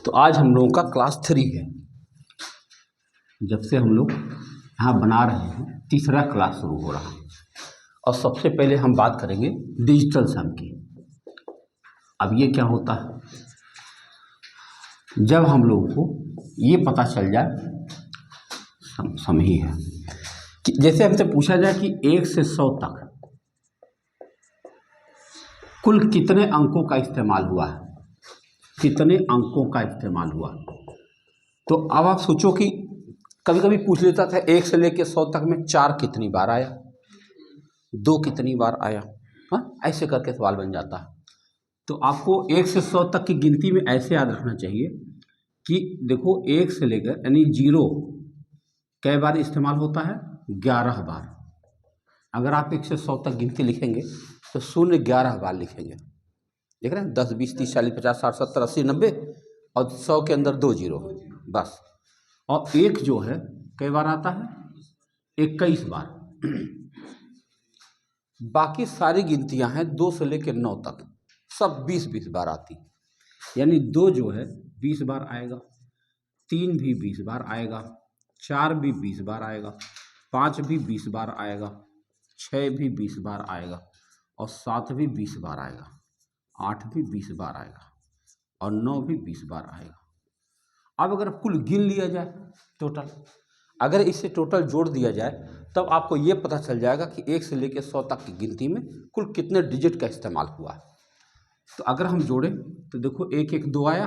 तो आज हम लोगों का क्लास 3 है। जब से हम लोग यहाँ बना रहे हैं तीसरा क्लास शुरू हो रहा है। और सबसे पहले हम बात करेंगे डिजिटल सम की। अब ये क्या होता है, जब हम लोगों को ये पता चल जाए सम ही है कि जैसे हमसे पूछा जाए कि 1 से 100 तक कुल कितने अंकों का इस्तेमाल हुआ है, कितने अंकों का इस्तेमाल हुआ। तो अब आप सोचो कि कभी कभी पूछ लेता था 1 से लेकर 100 तक में 4 कितनी बार आया, 2 कितनी बार आया, हाँ ऐसे करके सवाल बन जाता है। तो आपको 1 से 100 तक की गिनती में ऐसे याद रखना चाहिए कि देखो 1 से लेकर यानी 0 कई बार इस्तेमाल होता है, 11 बार। अगर आप 1 से 100 तक गिनती लिखेंगे तो 0 11 बार लिखेंगे। देख रहे हैं 10 20 30 40 50 60 70 80 90 और 100 के अंदर 2 जीरो बस। और 1 जो है कई बार आता है, 21 बार। बाकी सारी गिनतियां हैं 2 से लेकर 9 तक सब 20 बार आती। यानी 2 जो है 20 बार आएगा, 3 भी 20 बार आएगा, 4 भी 20 बार आएगा, 5 भी 20 बार आएगा, 6 भी 20 बार आएगा और 7 भी 20 बार आएगा, 8 भी 20 बार आएगा और 9 भी 20 बार आएगा। अब अगर कुल गिन लिया जाए टोटल, अगर इसे टोटल जोड़ दिया जाए तब आपको ये पता चल जाएगा कि 1 से लेकर 100 तक की गिनती में कुल कितने डिजिट का इस्तेमाल हुआ है। तो अगर हम जोड़ें तो देखो 1 1 2 आया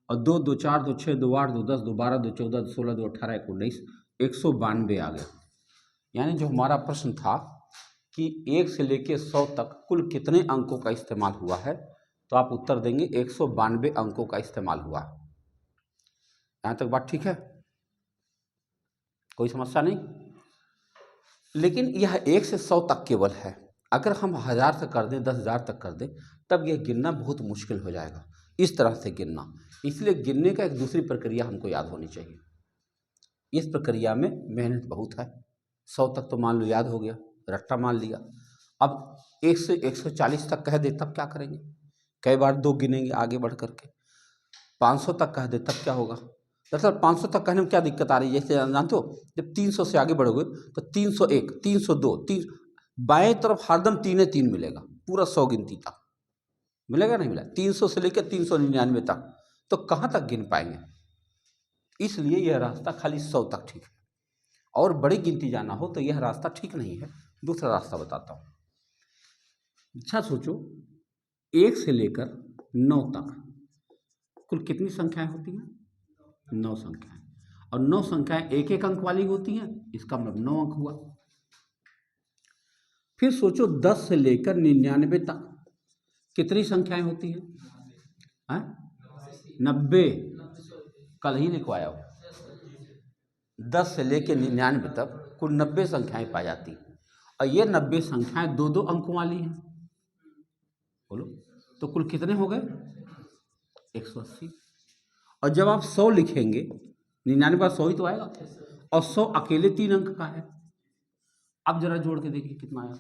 और 2 2 4 2 6 2 8 2 10 2 12 2 14 2 16 2 18 1 19 192 आ गया। यानी जो हमारा प्रश्न था कि 1 से लेकर 100 तक कुल कितने अंकों का इस्तेमाल हुआ है, तो आप उत्तर देंगे 192 अंकों का इस्तेमाल हुआ। यहाँ तक बात ठीक है, कोई समस्या नहीं। लेकिन यह 1 से 100 तक केवल है। अगर हम 1000 तक कर दें, 10,000 तक कर दें, तब यह गिनना बहुत मुश्किल हो जाएगा। इस तरह से गिनना, इसलिए गिनने का एक दूसरी प्रक्रिया हमको याद होनी चाहिए। इस प्रक्रिया में मेहनत बहुत है। 100 तक तो मान लो याद हो गया, रट्टा मान लिया। अब 1 से 140 तक कह दे तब क्या करेंगे, कई बार 2 गिनेंगे आगे बढ़ करके। 500 तक कह दे तब क्या होगा। दरअसल 500 तक कहने में क्या दिक्कत आ रही है, जैसे जानते हो जब 300 से आगे बढ़ोगे तो 301 302 3 बाएं तरफ हरदम 3 3 मिलेगा पूरा 100 गिनती तक मिलेगा, नहीं मिला 300 से लेकर 399 तक, तो कहाँ तक गिन पाएंगे। इसलिए यह रास्ता खाली 100 तक ठीक है, और बड़ी गिनती जाना हो तो यह रास्ता ठीक नहीं है। दूसरा रास्ता बताता हूँ। अच्छा सोचो 1 से लेकर 9 तक कुल कितनी संख्याएं होती हैं, 9 संख्याएं। और 9 संख्याएं 1 1 अंक वाली होती हैं, इसका मतलब 9 अंक हुआ। फिर सोचो 10 से लेकर 99 तक कितनी संख्याएं होती हैं, 90। कल ही लिखवाया हो। 10 से लेकर 99 तक कुल 90 संख्याएं पाई जाती, और ये 90 संख्याएं 2 2 अंकों वाली हैं। बोलो तो कुल कितने हो गए, 180। और जब आप 100 लिखेंगे, 99 बार 100 ही तो आएगा, और 100 अकेले 3 अंक का है। अब जरा जोड़ के देखिए कितना आया,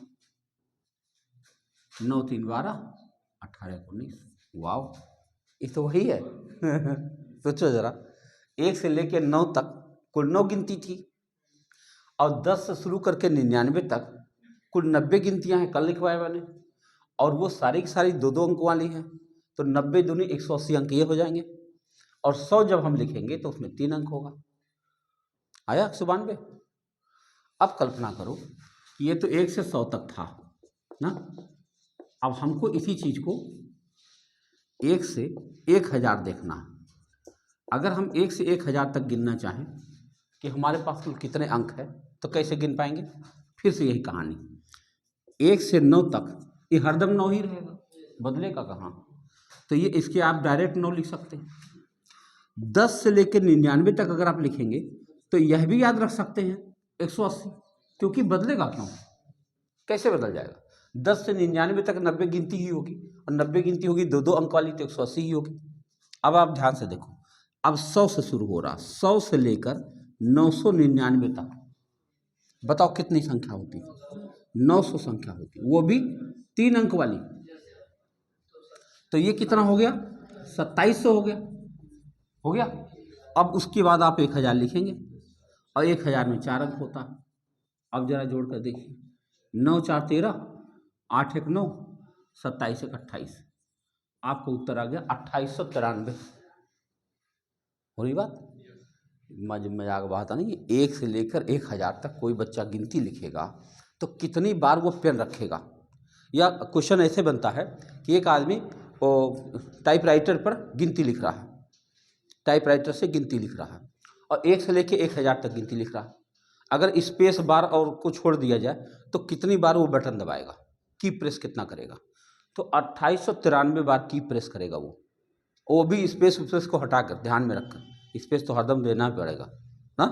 9 3 12 18 19। वाओ, ये तो वही है। सोचो जरा, 1 से लेकर 9 तक कुल 9 गिनती थी, और 10 से शुरू करके 99 तक कुल 90 गिनतियां हैं, कल लिखवाए मैंने, और वो सारी की सारी 2 2 अंक वाली हैं। तो 90 दूनी 180 अंक ये हो जाएंगे, और 100 जब हम लिखेंगे तो उसमें 3 अंक होगा, आया 192। अब कल्पना करो ये तो 1 से 100 तक था ना। अब हमको इसी चीज को 1 से 1000 देखना है। अगर हम 1 से 1000 तक गिनना चाहें कि हमारे पास कुल कितने अंक है, तो कैसे गिन पाएंगे। फिर से यही कहानी, 1 से 9 तक ये हरदम 9 ही रहेगा, बदलेगा कहाँ। तो ये इसके आप डायरेक्ट 9 लिख सकते हैं। 10 से लेकर 99 तक अगर आप लिखेंगे तो यह भी याद रख सकते हैं 180, क्योंकि बदलेगा क्यों, कैसे बदल जाएगा। 10 से 99 तक 90 गिनती ही होगी, और 90 गिनती होगी 2 2 अंक वाली, तो 180 ही होगी। अब आप ध्यान से देखो, अब 100 से शुरू हो रहा, 100 से लेकर 999 तक, बताओ कितनी संख्या होती है, 900 संख्या होती, वो भी 3 अंक वाली। तो ये कितना हो गया, 2700 हो गया। हो गया। अब उसके बाद आप 1000 लिखेंगे और 1000 में 4 अंक होता है। अब जरा जोड़ कर देखिए, 9 4 13, 8 1 9, 27 1 28, आपको उत्तर आ गया 2893। हो रही बात? मजाक बात है नहीं। 1 से लेकर 1000 तक कोई बच्चा गिनती लिखेगा तो कितनी बार वो पेन रखेगा। या क्वेश्चन ऐसे बनता है कि एक आदमी वो टाइपराइटर पर गिनती लिख रहा है, टाइपराइटर से गिनती लिख रहा है और 1 से लेकर 1000 तक गिनती लिख रहा है। अगर स्पेस बार और को छोड़ दिया जाए तो कितनी बार वो बटन दबाएगा, की प्रेस कितना करेगा? तो 2893 बार की प्रेस करेगा वो भी स्पेस उपेस को हटाकर, ध्यान में रखकर। स्पेस तो हरदम देना पड़ेगा ना,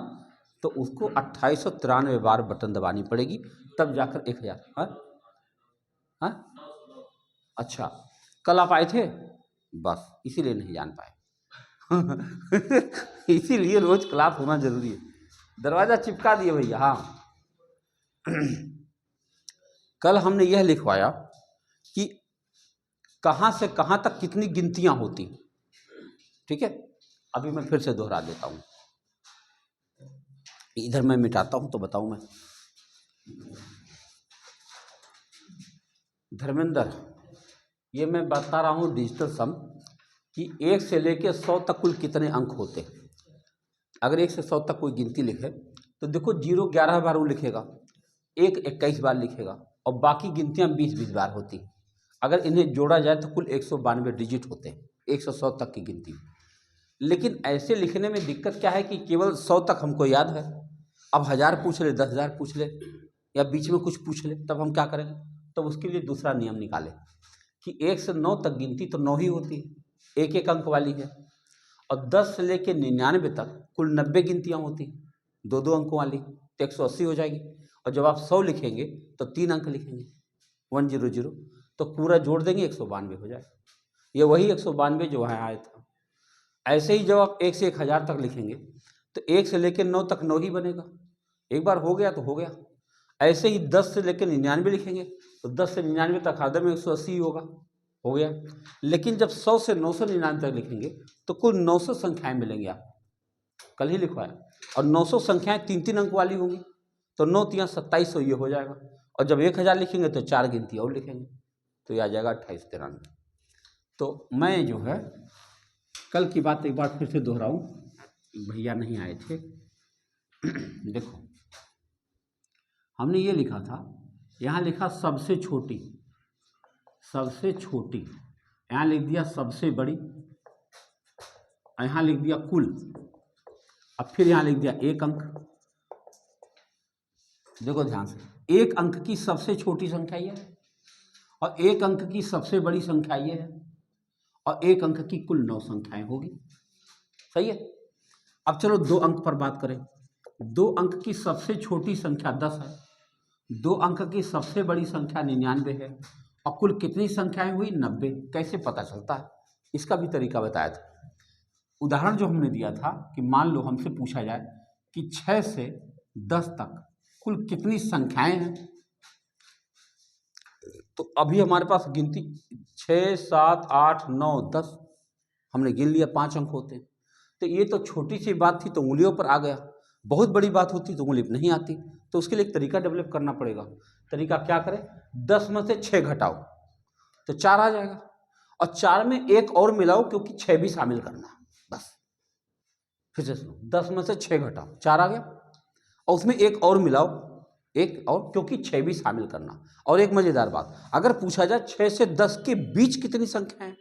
तो उसको 2893 बार बटन दबानी पड़ेगी, तब जाकर 1000। हाँ हाँ, अच्छा, कल आप आए थे बस इसीलिए नहीं जान पाए। इसीलिए रोज क्लास होना जरूरी है। दरवाजा चिपका दिए भैया। हाँ, कल हमने यह लिखवाया कि कहाँ से कहाँ तक कितनी गिनतियां होती। ठीक है, अभी मैं फिर से दोहरा देता हूँ, इधर मैं मिटाता हूँ तो बताऊँ मैं। धर्मेंद्र, ये मैं बता रहा हूँ डिजिटल सम कि 1 से लेकर 100 तक कुल कितने अंक होते हैं। अगर 1 से 100 तक कोई गिनती लिखे तो देखो 0 11 बार वो लिखेगा, 1 21 बार लिखेगा और बाकी गिनतियाँ 20 बार होती। अगर इन्हें जोड़ा जाए तो कुल 192 डिजिट होते हैं 1 से 100 तक की गिनती। लेकिन ऐसे लिखने में दिक्कत क्या है कि केवल 100 तक हमको याद है। अब 1000 पूछ ले, 10,000 पूछ ले या बीच में कुछ पूछ ले, तब हम क्या करेंगे? तब उसके लिए दूसरा नियम निकाले कि 1 से 9 तक गिनती तो 9 ही होती है, 1 अंक वाली है। और 10 से लेकर 99 तक कुल 90 गिनतियाँ होती, 2 अंकों वाली, तो 180 हो जाएगी। और जब आप 100 लिखेंगे तो 3 अंक लिखेंगे, 100, तो पूरा जोड़ देंगे 192 हो जाएगा। ये वही 192 जो वहाँ आया था। ऐसे ही जब आप 1 से 1000 तक लिखेंगे तो 1 से लेकर 9 तक 9 ही बनेगा, एक बार हो गया तो हो गया। ऐसे ही 10 से लेकर 99 लिखेंगे तो 10 से 99 तक हरदम 180 होगा, हो गया। लेकिन जब 100 से 999 तक लिखेंगे तो कुल 900 संख्याएं मिलेंगी। आप कल ही लिखवाया, और 900 संख्याएं 3 अंक वाली होंगी, तो 9 3 2700 ये हो जाएगा। और जब 1000 लिखेंगे तो 4 गिनती और लिखेंगे तो ये आ जाएगा 2893। तो मैं जो है कल की बात एक बार फिर से दोहराऊं, भैया नहीं आए थे। देखो हमने ये लिखा था, यहाँ लिखा सबसे छोटी, सबसे छोटी, यहाँ लिख दिया सबसे बड़ी, यहाँ लिख दिया कुल, अब फिर यहाँ लिख दिया 1 अंक। देखो ध्यान से, 1 अंक की सबसे छोटी संख्या ये है और 1 अंक की सबसे बड़ी संख्या ये है और 1 अंक की कुल 9 संख्याएं होगी। सही है। अब चलो 2 अंक पर बात करें। 2 अंक की सबसे छोटी संख्या 10 है, 2 अंक की सबसे बड़ी संख्या 99 है और कुल कितनी संख्याएं हुई? 90। कैसे पता चलता है? इसका भी तरीका बताया था। उदाहरण जो हमने दिया था कि मान लो हमसे पूछा जाए कि 6 से 10 तक कुल कितनी संख्याएं हैं, तो अभी हमारे पास गिनती 6 7 8 9 10 हमने गिन लिया, 5 अंक होते हैं। तो ये तो छोटी सी बात थी तो उंगलियों पर आ गया, बहुत बड़ी बात होती तो उंगली पर नहीं आती। तो उसके लिए एक तरीका डेवलप करना पड़ेगा। तरीका क्या करें? 10 में से 6 घटाओ तो 4 आ जाएगा, और 4 में 1 और मिलाओ क्योंकि 6 भी शामिल करना है। बस फिर से सुनो, 10 में से 6 घटाओ 4 आ गया, और उसमें 1 और मिलाओ, 1 और, क्योंकि 6 भी शामिल करना। और एक मजेदार बात, अगर पूछा जाए 6 से 10 के बीच कितनी संख्या है,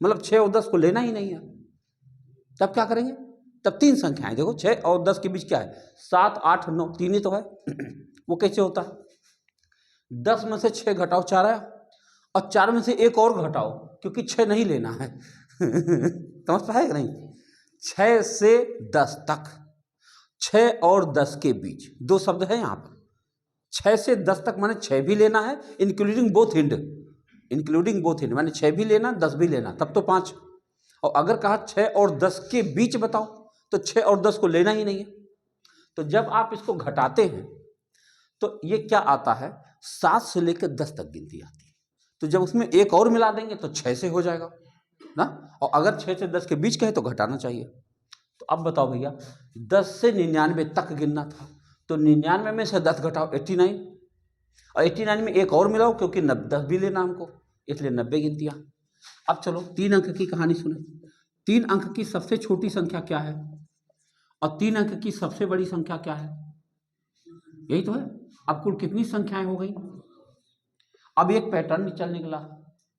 मतलब 6 और 10 को लेना ही नहीं है, तब क्या करेंगे? तब 3 संख्याएं, देखो 6 और 10 के बीच क्या है? 7 8 9, 3 ही तो है। वो कैसे होता है? 10 में से 6 घटाओ 4 आया, और 4 में से 1 और घटाओ क्योंकि 6 नहीं लेना है। समझ पाए कि नहीं? 6 से 10 तक, 6 और 10 के बीच 2 शब्द है यहाँ पर। 6 से 10 तक माने 6 भी लेना है, including both and, including both and माने 6 भी लेना 10 भी लेना, तब तो 5। और अगर कहा 6 और 10 के बीच बताओ तो 6 और 10 को लेना ही नहीं है। तो जब आप इसको घटाते हैं तो ये क्या आता है? 7 से लेकर 10 तक गिनती आती है। तो जब उसमें 1 और मिला देंगे तो 6 से हो जाएगा। ना। और अगर 6 से 10 के बीच का है तो घटाना चाहिए। तो अब बताओ भैया, 10 से 99 तक गिनना था, तो 99 में से 10 घटाओ 89, और 89 में एक और मिलाओ क्योंकि 10 भी लेना हमको, इसलिए 90 गिनतियाँ। अब चलो 3 अंक की कहानी सुने। 3 अंक की सबसे छोटी संख्या क्या है और 3 अंक की सबसे बड़ी संख्या क्या है? यही तो है। अब कुल कितनी संख्याएं हो गई? अब एक पैटर्न चल निकला,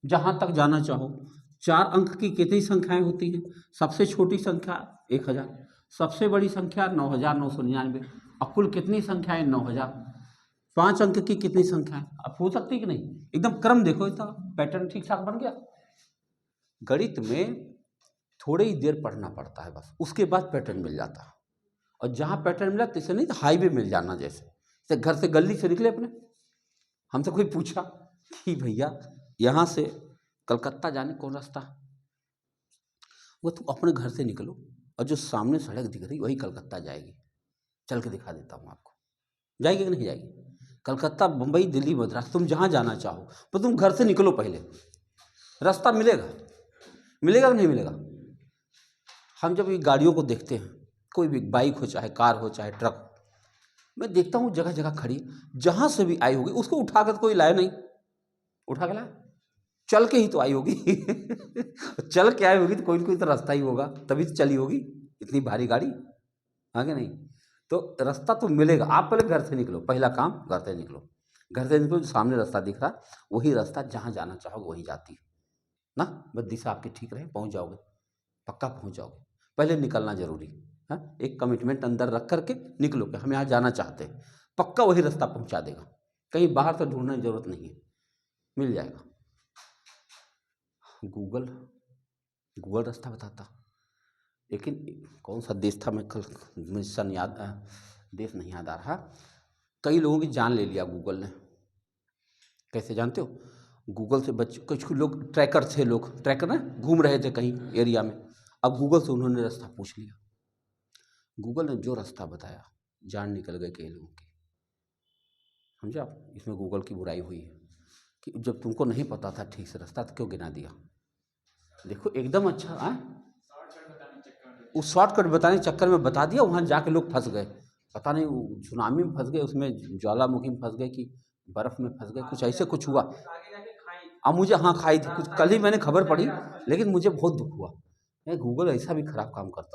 जहां तक जाना चाहो। 4 अंक की कितनी संख्याएं होती हैं? सबसे छोटी संख्या 1000, सबसे बड़ी संख्या 9999, और कुल कितनी संख्याएं? 9000। 5 अंक की कितनी संख्याएं? अब हो सकती कि नहीं? एकदम क्रम देखो, इसका पैटर्न ठीक ठाक बन गया। गणित में थोड़ी ही देर पढ़ना पड़ता है बस, उसके बाद पैटर्न मिल जाता है। और जहाँ पैटर्न मिला जैसे नहीं, हाईवे मिल जाना, जैसे घर से गली से निकले अपने, हमसे कोई पूछा कि भैया यहाँ से कलकत्ता जाने कौन रास्ता? वो तुम अपने घर से निकलो और जो सामने सड़क दिख रही वही कलकत्ता जाएगी, चल के दिखा देता हूँ आपको। जाएगी कि नहीं जाएगी? कलकत्ता, मुंबई, दिल्ली, मद्रास, तुम जहाँ जाना चाहो, पर तुम घर से निकलो पहले, रास्ता मिलेगा। मिलेगा कि नहीं मिलेगा? हम जब ये गाड़ियों को देखते हैं, कोई भी बाइक हो चाहे कार हो चाहे ट्रक, मैं देखता हूँ जगह जगह खड़ी, जहाँ से भी आई होगी उसको उठा कर कोई लाया नहीं। उठा के लाया? चल के ही तो आई होगी। चल के आई होगी तो कोई ना कोई तो रास्ता ही होगा, तभी तो चली होगी इतनी भारी गाड़ी, आगे नहीं। तो रास्ता तो मिलेगा। आप पहले घर से निकलो, पहला काम घर से निकलो। घर से निकलो, जो सामने रास्ता दिख रहा वही रास्ता, जहाँ जाना चाहोगे वही जाती है ना। बस दिशा आपकी ठीक रहे, पहुँच जाओगे, पक्का पहुँच जाओगे। पहले निकलना जरूरी है, एक कमिटमेंट अंदर रख करके निकलो कि हम यहाँ जाना चाहते हैं, पक्का वही रास्ता पहुँचा देगा, कहीं बाहर से ढूंढने की जरूरत नहीं है, मिल जाएगा। गूगल रास्ता बताता, लेकिन कौन सा देश था, मैं कल मुझे सन याद, देश नहीं याद आ रहा। कई लोगों की जान ले लिया गूगल ने। कैसे जानते हो? गूगल से कुछ लोग ट्रैकर थे, लोग ट्रैकर ना, घूम रहे थे कहीं एरिया में, अब गूगल से उन्होंने रास्ता पूछ लिया। गूगल ने जो रास्ता बताया, जान निकल गए कई लोगों की। समझे आप? इसमें गूगल की बुराई हुई है कि जब तुमको नहीं पता था ठीक से रास्ता तो क्यों गिना दिया। देखो एकदम अच्छा है, उस शॉर्टकट बताने के चक्कर में बता दिया, वहाँ जाके लोग फंस गए। पता नहीं वो सुनामी में फंस गए, उसमें ज्वालामुखी में फंस गए कि बर्फ़ में फंस गए, कुछ ऐसे कुछ हुआ। अब मुझे, हाँ, खाई थी कुछ, कल ही मैंने खबर पढ़ी, लेकिन मुझे बहुत दुख हुआ। गूगल ऐसा भी खराब काम करता है।